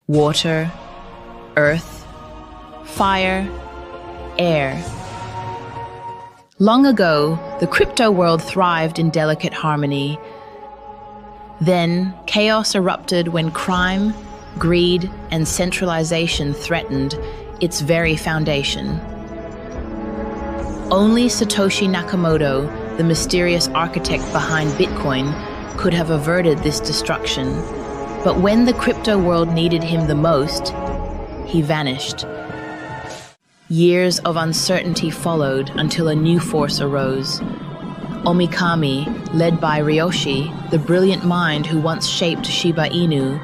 water, earth, fire, air. Long ago, the crypto world thrived in delicate harmony. Then, chaos erupted when crime, greed, and centralization threatened its very foundation. Only Satoshi Nakamoto, the mysterious architect behind Bitcoin, could have averted this destruction. But when the crypto world needed him the most, he vanished. Years of uncertainty followed until a new force arose. Omikami, led by Ryoshi, the brilliant mind who once shaped Shiba Inu.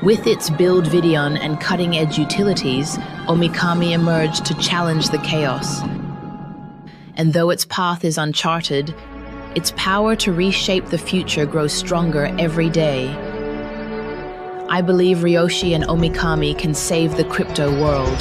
With its build Vidion and cutting-edge utilities, Omikami emerged to challenge the chaos. And though its path is uncharted, its power to reshape the future grows stronger every day. I believe Ryoshi and Omikami can save the crypto world.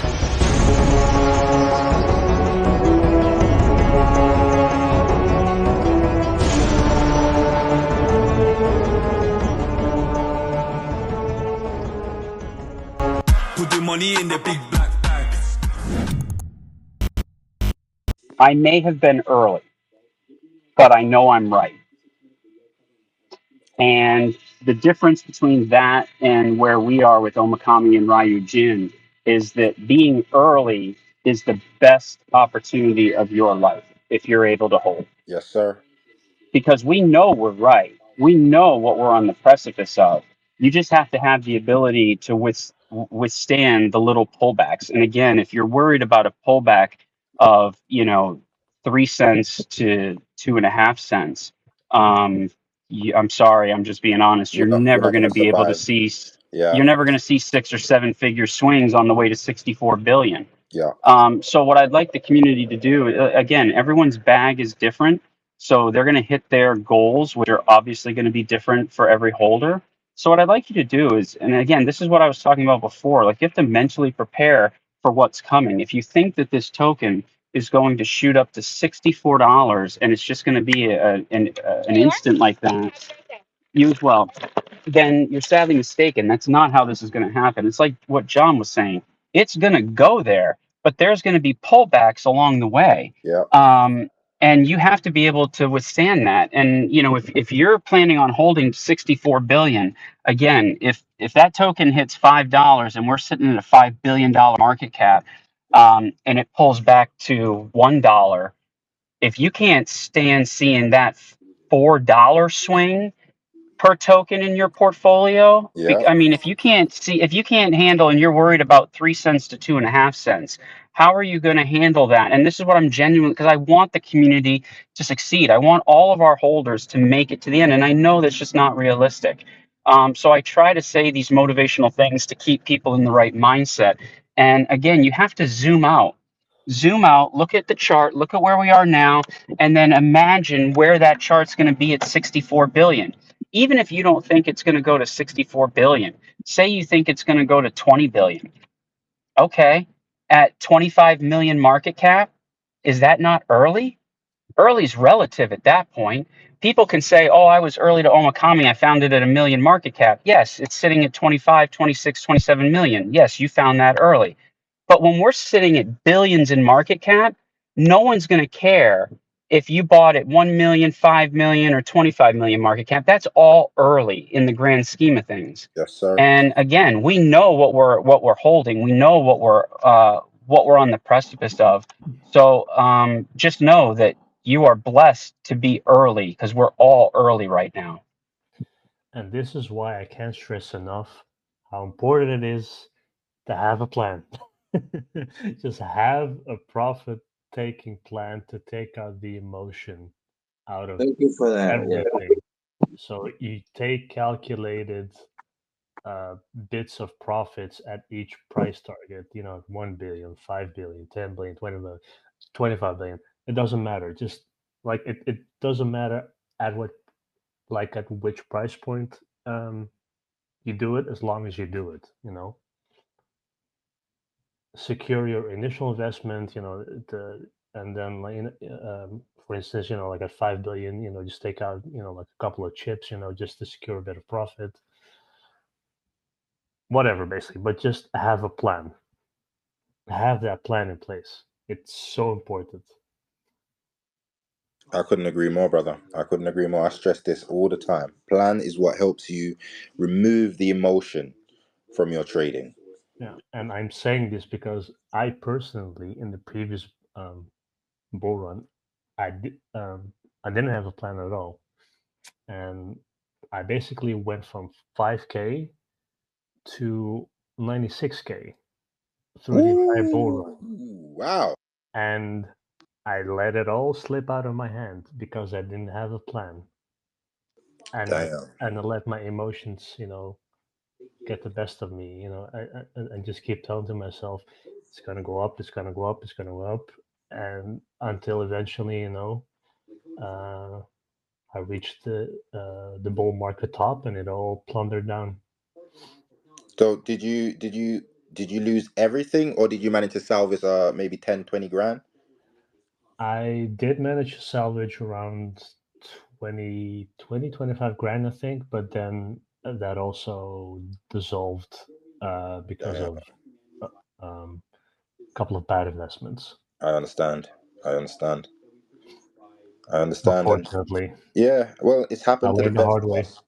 Put the money in the big black bag. I may have been early, but I know I'm right. And the difference between that and where we are with Omikami and Ryu Jin is that being early is the best opportunity of your life if you're able to hold. Yes, sir. Because we know we're right. We know what we're on the precipice of. You just have to have the ability to withstand the little pullbacks. And again, if you're worried about a pullback of, 3 cents to 2.5 cents, I'm sorry, I'm just being honest. You're You're never not going going to to be able to survive. see. Yeah, You're never going to see 6 or 7 figure swings on the way to 64 billion. yeah. So what I'd like the community to do, again, everyone's bag is different. So they're going to hit their goals, which are obviously going to be different for every holder. So what I'd like you to do is, and again, this is what I was talking about before, like you have to mentally prepare for what's coming. If you think that this token is going to shoot up to $64 and it's just going to be an instant like that, you as well, then you're sadly mistaken. That's not how this is going to happen. It's like what John was saying. It's going to go there, but there's going to be pullbacks along the way. Yeah. And you have to be able to withstand that. And if you're planning on holding 64 billion, again, if that token hits $5 and we're sitting at a $5 billion market cap, and it pulls back to $1, if you can't stand seeing that $4 swing per token in your portfolio, Yeah. I mean, if you can't handle and you're worried about 3 cents to 2.5 cents, how are you going to handle that? And this is what I'm genuinely, because I want the community to succeed. I want all of our holders to make it to the end, and I know that's just not realistic. So I try to say these motivational things to keep people in the right mindset. And again, you have to zoom out. Zoom out, look at the chart, look at where we are now, and then imagine where that chart's going to be at 64 billion. Even if you don't think it's going to go to 64 billion, say you think it's going to go to 20 billion. Okay, at 25 million market cap, is that not early? Early's relative at that point. People can say, oh, I was early to Omikami. I found it at a million market cap. Yes, it's sitting at 25, 26, 27 million. Yes, you found that early. But when we're sitting at billions in market cap, no one's going to care if you bought at 1 million, 5 million, or 25 million market cap. That's all early in the grand scheme of things. Yes, sir. And again, we know what we're holding. We know what we're on the precipice of. So just know that you are blessed to be early because we're all early right now. And this is why I can't stress enough how important it is to have a plan. Just have a profit taking plan to take out the emotion out of Thank you for that. Yeah. everything. So you take calculated bits of profits at each price target, 1 billion, 5 billion, 10 billion, 20 billion, 25 billion. It doesn't matter. Just like it doesn't matter at which price point you do it, as long as you do it, secure your initial investment, and then for instance, like at 5 billion, just take out, like a couple of chips, just to secure a bit of profit. whatever, basically. But just have a plan. Have that plan in place. It's so important. I couldn't agree more, brother. I couldn't agree more. I stress this all the time. Plan is what helps you remove the emotion from your trading. Yeah, and I'm saying this because I personally, in the previous bull run, I didn't have a plan at all, and I basically went from 5K to 96K through the entire bull run, Ooh, wow. and I let it all slip out of my hand because I didn't have a plan, and Damn. I let my emotions, get the best of me. I just keep telling to myself, it's gonna go up, it's gonna go up, it's gonna go up, and until eventually, uh, I reached the bull market top, and it all plundered down. So did you lose everything, or did you manage to salvage maybe 10, 20 grand? I did manage to salvage around 25 grand, I think, but then that also dissolved because Damn. of a couple of bad investments. I understand. I understand. I understand. And Unfortunately, yeah, well, it's I happened to the learned the best hard of way. us.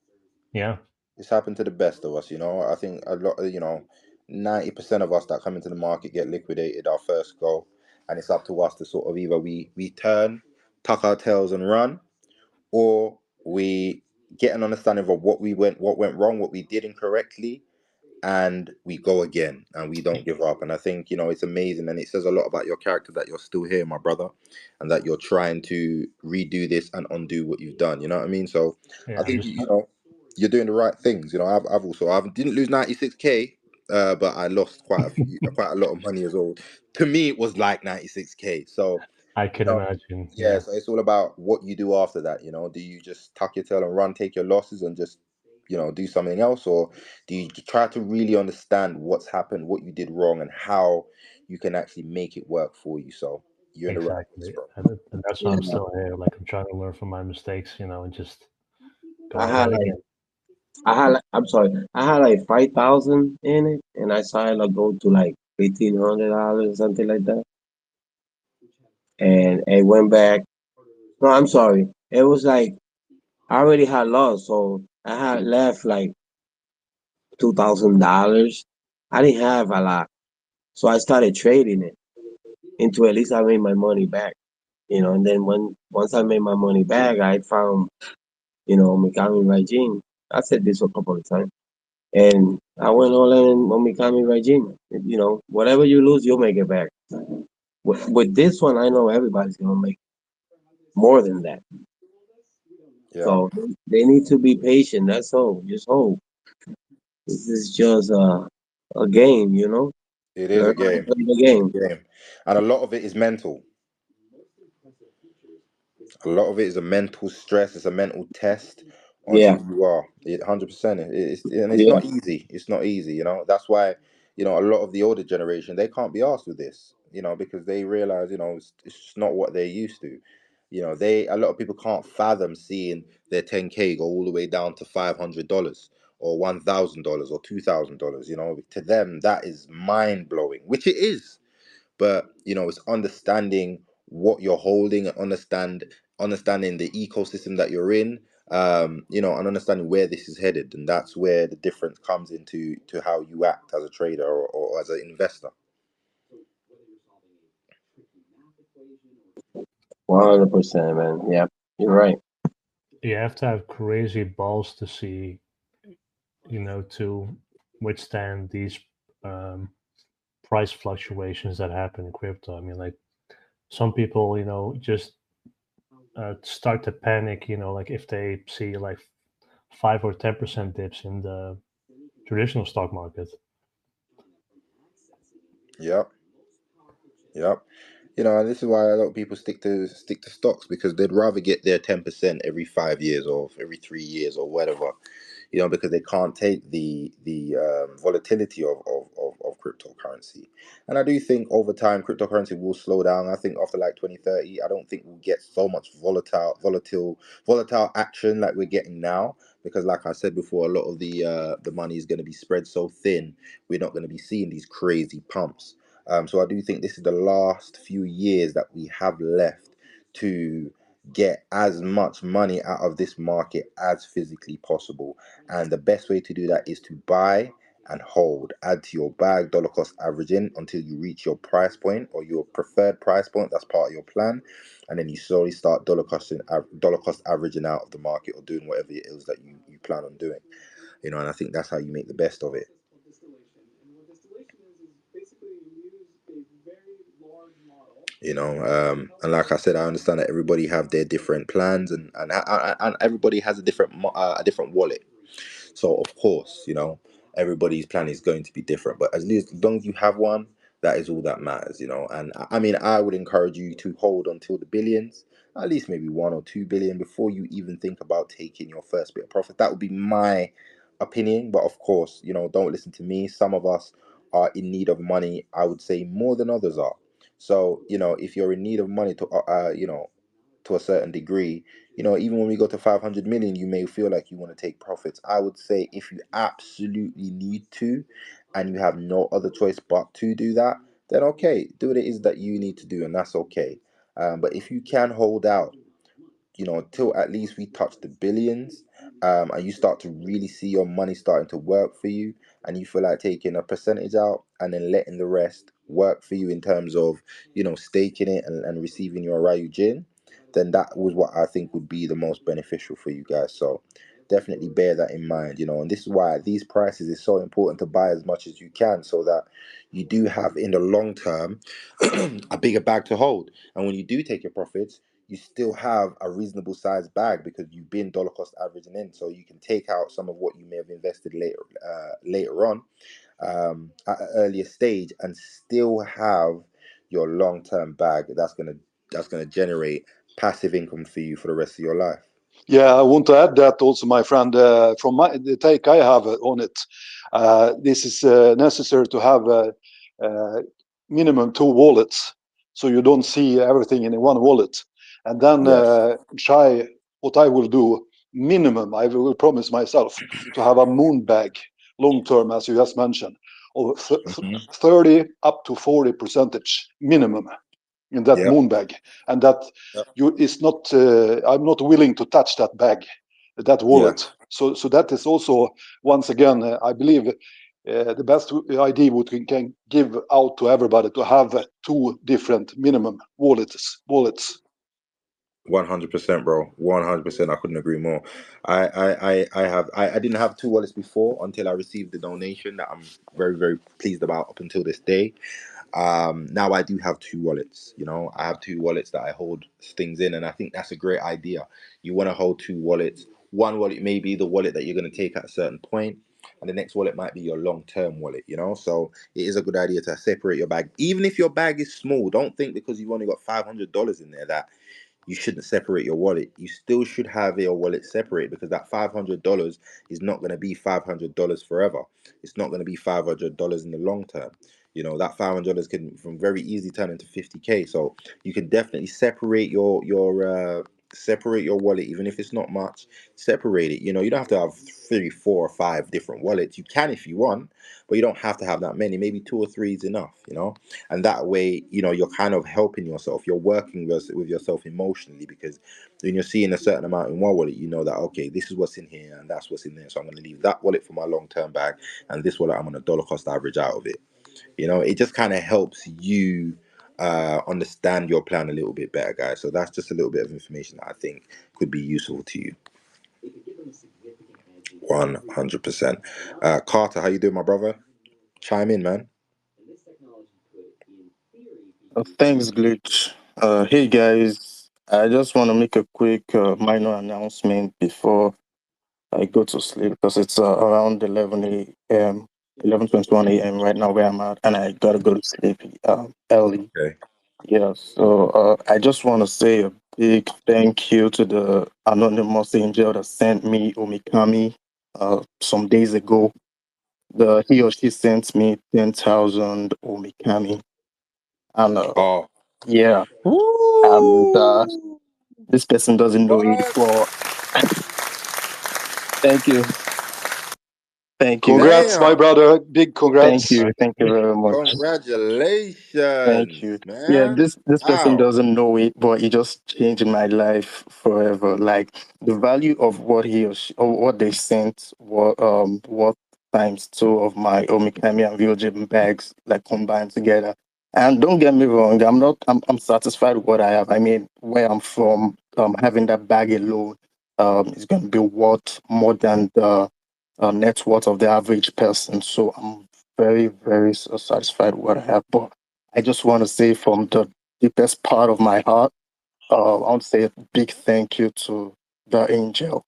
Yeah, It's happened to the best of us, I think a lot of, 90% of us that come into the market get liquidated our first go. And it's up to us to sort of either we turn, tuck our tails and run, or we get an understanding of what went wrong, what we did incorrectly, and we go again and we don't give up. And I think, it's amazing, and it says a lot about your character that you're still here, my brother, and that you're trying to redo this and undo what you've done. You know what I mean? So I yeah. think, you're doing the right things. I didn't lose 96K, but I lost quite a lot of money as well. To me, it was like 96K. So, I you can know, imagine. yeah, Yeah, so it's all about what you do after that. Do you just tuck your tail and run, take your losses, and just, do something else, or do you try to really understand what's happened, what you did wrong, and how you can actually make it work for you? So you're in the right place, exactly. bro. And that's why I'm Yeah, still here. Like I'm trying to learn from my mistakes, and just I go at had it like again. I'm sorry, I had like 5,000 in it, and I saw it like go to like $1,500, something like that, and it went back. No, I'm sorry, it was like I already had lost, so I had left like $2,000. I didn't have a lot, so I started trading it into at least I made my money back, And then once I made my money back, I found Omikami regime. I said this a couple of times. And I went all in on Mikami regime. Whatever you lose, you'll make it back. With this one, I know everybody's gonna make more than that. Yeah, So they need to be patient. That's all. Just hope. This is just a game. it is a Learn how to game. play the It's a game. game, and a lot of it is mental. A lot of it is a mental stress. It's a mental test on Yeah, who you are. 100%. And it's yeah. not easy. It's not easy. That's why a lot of the older generation, they can't be asked with this. Because they realize it's just not what they're used to. A lot of people can't fathom seeing their 10K go all the way down to $500 or $1,000 or $2,000. To them that is mind blowing, which it is. But it's understanding what you're holding and understanding the ecosystem that you're in, and understanding where this is headed. And that's where the difference comes into to how you act as a trader, or as an investor. 100%, man. Yeah, you're right. You have to have crazy balls to see, to withstand these um, price fluctuations that happen in crypto. I mean, like some people, just start to panic, like if they see like 5 or 10% dips in the traditional stock market. Yep. Yep. And this is why a lot of people stick to stocks, because they'd rather get their 10% every 5 years or every 3 years or whatever. Because they can't take the volatility of cryptocurrency. And I do think over time cryptocurrency will slow down. I think after like 2030, I don't think we'll get so much volatile action like we're getting now, because like I said before, a lot of the money is going to be spread so thin, we're not going to be seeing these crazy pumps. So I do think this is the last few years that we have left to get as much money out of this market as physically possible. And the best way to do that is to buy and hold. Add to your bag, dollar cost averaging until you reach your price point or your preferred price point. That's part of your plan. And then you slowly start dollar cost averaging out of the market or doing whatever it is that you plan on doing. And I think that's how you make the best of it. And like I said, I understand that everybody have their different plans, and everybody has a different wallet. So of course, everybody's plan is going to be different. But as long as you have one, that is all that matters. And I mean, I would encourage you to hold until the billions, at least maybe 1 or 2 billion before you even think about taking your first bit of profit. That would be my opinion. But of course, don't listen to me. Some of us are in need of money, I would say, more than others are. So, if you're in need of money to a certain degree, even when we go to 500 million, you may feel like you want to take profits. I would say if you absolutely need to and you have no other choice but to do that, then okay, do what it is that you need to do, and that's okay. But if you can hold out, till at least we touch the billions, and you start to really see your money starting to work for you, and you feel like taking a percentage out and then letting the rest work for you in terms of, staking it and receiving your Ryujin, then that was what I think would be the most beneficial for you guys. So definitely bear that in mind, and this is why these prices is so important to buy as much as you can, so that you do have in the long term a bigger bag to hold. And when you do take your profits, you still have a reasonable sized bag because you've been dollar cost averaging in, so you can take out some of what you may have invested later on, at an earlier stage, and still have your long term bag that's gonna generate passive income for you for the rest of your life. Yeah, I want to add that also, my friend. From the take I have on it, this is necessary to have minimum 2 wallets, so you don't see everything in one wallet. And then Yes. try what I will do. Minimum, I will promise myself to have a moon bag long term, as you just mentioned, of Hmm. 30 up to 40% minimum in that Yep. moon bag, and that Yep. is not. I'm not willing to touch that bag, that Yeah. wallet. So that is also, once again, I believe the best idea we can give out to everybody to have 2 different minimum wallets. 100%, bro. 100%. I couldn't agree more. I didn't have two wallets before until I received the donation that I'm very, very pleased about up until this day. Now I do have two wallets. I have two wallets that I hold things in, and I think that's a great idea. You want to hold two wallets. One wallet may be the wallet that you're going to take at a certain point, and the next wallet might be your long-term wallet. So it is a good idea to separate your bag. Even if your bag is small, don't think because you've only got $500 in there that you shouldn't separate your wallet. You still should have your wallet separate, because that $500 is not going to be $500 forever. It's not going to be $500 in the long term. That $500 can from very easily turn into 50K. So you can definitely separate your wallet, even if it's not much. Separate it. You don't have to have 3, 4, or 5 different wallets. You can if you want, but you don't have to have that many. Maybe 2 or 3 is enough. And that way, you're kind of helping yourself. You're working with yourself emotionally, because when you're seeing a certain amount in one wallet, you know that, okay, this is what's in here and that's what's in there. So I'm going to leave that wallet for my long-term bag, and this wallet I'm going to dollar cost average out of it. It just kind of helps you understand your plan a little bit better, guys. So that's just a little bit of information that I think could be useful to you. 100%. Carter, how you doing, my brother? Chime in, man. Thanks, Glitch. Hey guys, I just want to make a quick minor announcement before I go to sleep, because it's around 11 a.m., 11:21 a.m. right now where I'm at, and I gotta go to sleep early. Okay. Yeah, so I just want to say a big thank you to the anonymous angel that sent me Omikami some days ago. the he or she sent me 10,000 Omikami, and Oh, yeah, and woo! this person doesn't know it, What? but thank you, thank you, Congrats, my Damn! brother. Big congrats. thank you very much. Thank Congratulations, you. Yeah, man! this person Wow! doesn't know it, but it just changed my life forever. Like the value of what he or she, or what they sent, what times two of my Omikami and VOJ bags like combined together. And don't get me wrong, I'm satisfied with what I have. I mean, where I'm from, having that bag alone, is going to be worth more than the net worth of the average person. So I'm very, very satisfied with what I have. But I just want to say from the deepest part of my heart, I want to say a big thank you to the angel.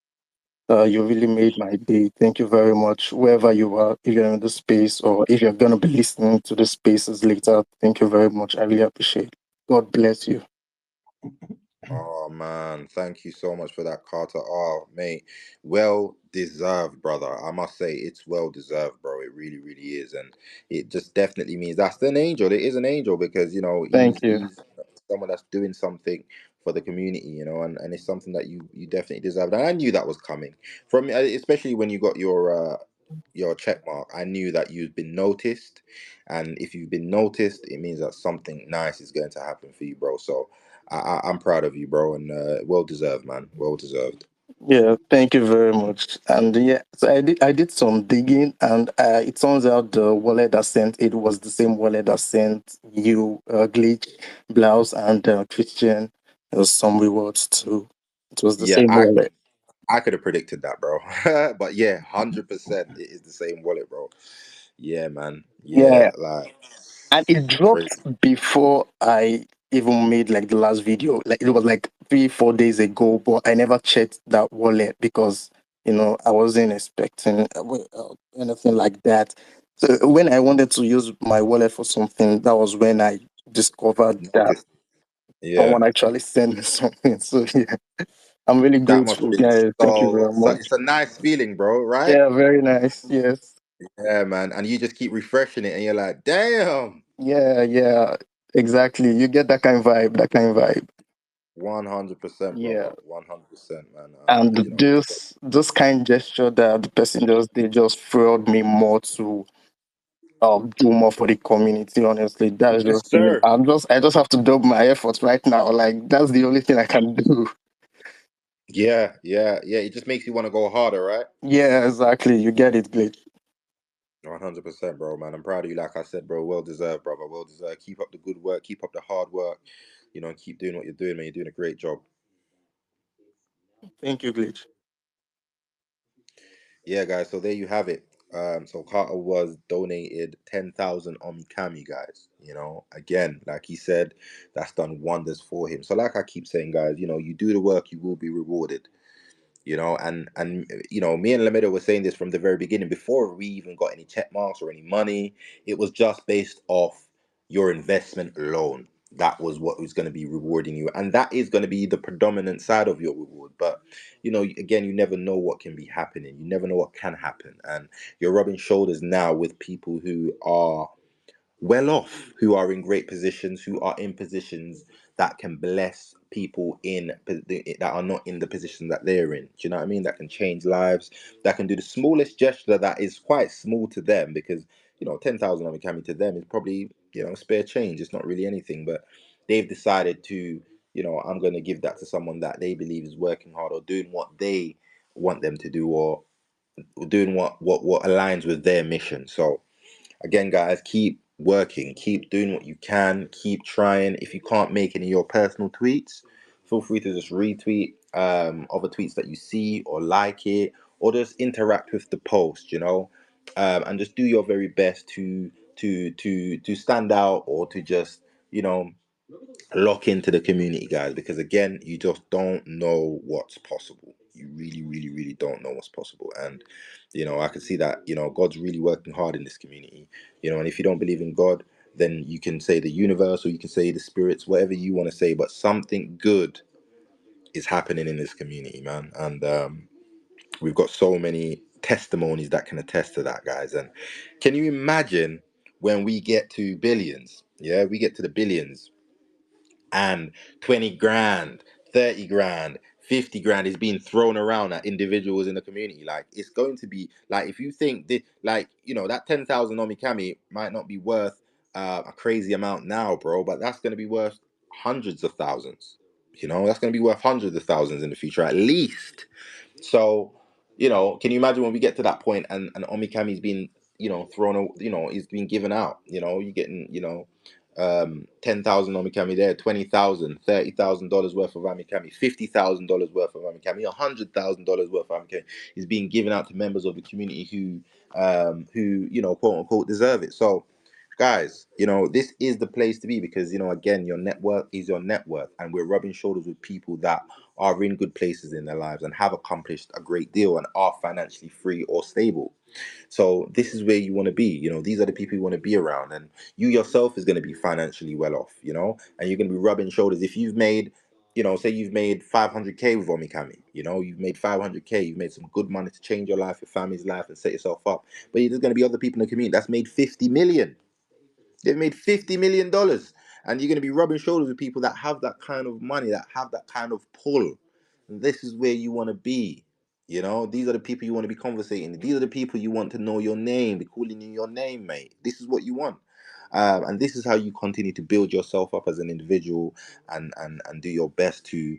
You really made my day. Thank you very much. Wherever you are, if you're in the space or if you're going to be listening to the spaces later, thank you very much. I really appreciate it. God bless you. Oh man, thank you so much for that, Carter. Oh mate, well deserved, brother. I must say it's well deserved, bro. It really, really is, and it just definitely means that's an angel. It is an angel because Thank you. he's someone that's doing something for the community, and it's something that you definitely deserved. And I knew that was coming from, especially when you got your check mark. I knew that you'd been noticed, and if you've been noticed, it means that something nice is going to happen for you, bro. So. I'm proud of you, bro, and well deserved, man. Well deserved. Yeah, thank you very much. And yeah, so I did some digging, and it turns out the wallet that sent it was the same wallet that sent you Glitch, Blouse, and Christian. There was some rewards too. It was the Yeah, same wallet. I could have predicted that, bro. But yeah, 100%, it is the same wallet, bro. Yeah, man. Yeah, Yeah, like and it dropped crazy. before I even made like the last video. Like it was like 3 4 days ago, but I never checked that wallet because I wasn't expecting anything like that. So when I wanted to use my wallet for something, that was when I discovered that Noticed. Yeah, someone actually sent me something. So yeah, I'm really that must have grateful, been guys. Thank you very so. much. It's a nice feeling, bro. Right? Yeah, very nice. Yes. Yeah, man. And you just keep refreshing it, and you're like, damn. Yeah, yeah. Exactly. You get that kind of vibe. That kind of vibe. 100%, Yeah. brother. 100%, man. And this kind gesture that the person does, they just thrilled me more to do more for the community. Honestly, that's Yes, just me. sir. I just have to double my efforts right now. Like that's the only thing I can do. Yeah, yeah, yeah. It just makes you want to go harder, right? Yeah, exactly. You get it, Glitch. 100%, bro, man. I'm proud of you. Like I said, bro, well deserved, brother. Well deserved. Keep up the good work. Keep up the hard work. And keep doing what you're doing, man. You're doing a great job. Thank you, Glitch. Yeah, guys. So there you have it. So Carter was donated 10,000 on Kami, guys. Again, like he said, that's done wonders for him. So, like I keep saying, guys, you do the work, you will be rewarded. And me and Lameda were saying this from the very beginning before we even got any check marks or any money. It was just based off your investment alone. That was what was going to be rewarding you, and that is going to be the predominant side of your reward. But again, you never know what can be happening. You never know what can happen, and you're rubbing shoulders now with people who are well off, who are in great positions, who are in positions that can bless people that are not in the position that they're in. Do you know what I mean? That can change lives, that can do the smallest gesture that is quite small to them, because 10,000 on a to them is probably spare change. It's not really anything, but they've decided to, I'm going to give that to someone that they believe is working hard or doing what they want them to do, or doing what aligns with their mission. So again, guys, keep working, keep doing what you can, keep trying. If you can't make any of your personal tweets, feel free to just retweet other tweets that you see, or like it, or just interact with the post, and just do your very best to stand out, or to just you know lock into the community, guys, because again, you just don't know what's possible. You really, really, really don't know what's possible. And I can see that God's really working hard in this community. And if you don't believe in God, then you can say the universe, or you can say the spirits, whatever you want to say, but something good is happening in this community, man. And we've got so many testimonies that can attest to that, guys. And can you imagine when we get to billions? Yeah, we get to the billions, and 20 grand, 30 grand, 50 grand is being thrown around at individuals in the community. Like, it's going to be like, if you think that, like, you know, that 10,000 Omikami might not be worth a crazy amount now, bro, but that's going to be worth hundreds of thousands. You know, that's going to be worth hundreds of thousands in the future, at least. So, you know, can you imagine when we get to that point and Omikami's been, you know, he's been given out, you know, you're getting, you know, 10,000 Omikami there, 20,000, $30,000 worth of Omikami, $50,000 worth of Omikami, $100,000 worth of Omikami is being given out to members of the community who, you know, quote unquote deserve it. So, guys, you know, this is the place to be, because, you know, again, your net worth is your net worth, and we're rubbing shoulders with people that are in good places in their lives and have accomplished a great deal and are financially free or stable. So this is where you want to be. You know, these are the people you want to be around, and you yourself is going to be financially well off, you know, and you're going to be rubbing shoulders. If you've made, you know, say you've made 500K with Omikami, you know, you've made 500K, you've made some good money to change your life, your family's life, and set yourself up. But there's going to be other people in the community that's made 50 million. They've made $50 million, and you're going to be rubbing shoulders with people that have that kind of money, that have that kind of pull. And this is where you want to be. You know, these are the people you want to be conversating. These are the people you want to know your name, be calling you your name, mate. This is what you want. And this is how you continue to build yourself up as an individual, and do your best to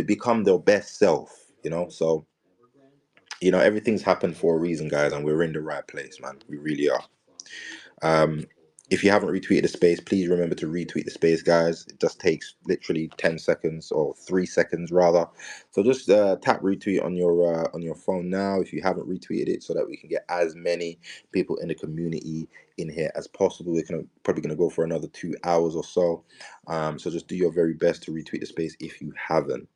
become their best self. You know, so, you know, everything's happened for a reason, guys, and we're in the right place, man. We really are. If you haven't retweeted the space, please remember to retweet the space, guys. It just takes literally 10 seconds, or 3 seconds rather. So just tap retweet on your phone now if you haven't retweeted it, so that we can get as many people in the community in here as possible. We're probably going to go for another 2 hours or so. So just do your very best to retweet the space if you haven't.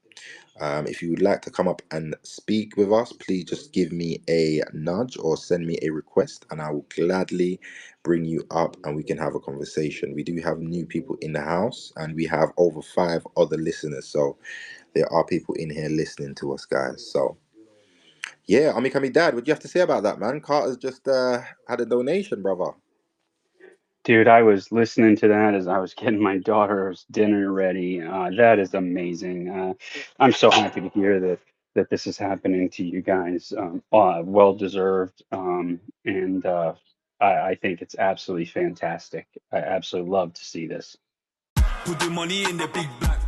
If you would like to come up and speak with us, please just give me a nudge or send me a request, and I will gladly bring you up and we can have a conversation. We do have new people in the house, and we have over 5 other listeners. So there are people in here listening to us, guys. So yeah, Omikami Dad, what do you have to say about that, man? Carter's just had a donation, brother. Dude, I was listening to that as I was getting my daughter's dinner ready. That is amazing. I'm so happy to hear that this is happening to you guys. Well deserved. And I think it's absolutely fantastic. I absolutely love to see this. Put the money in the big black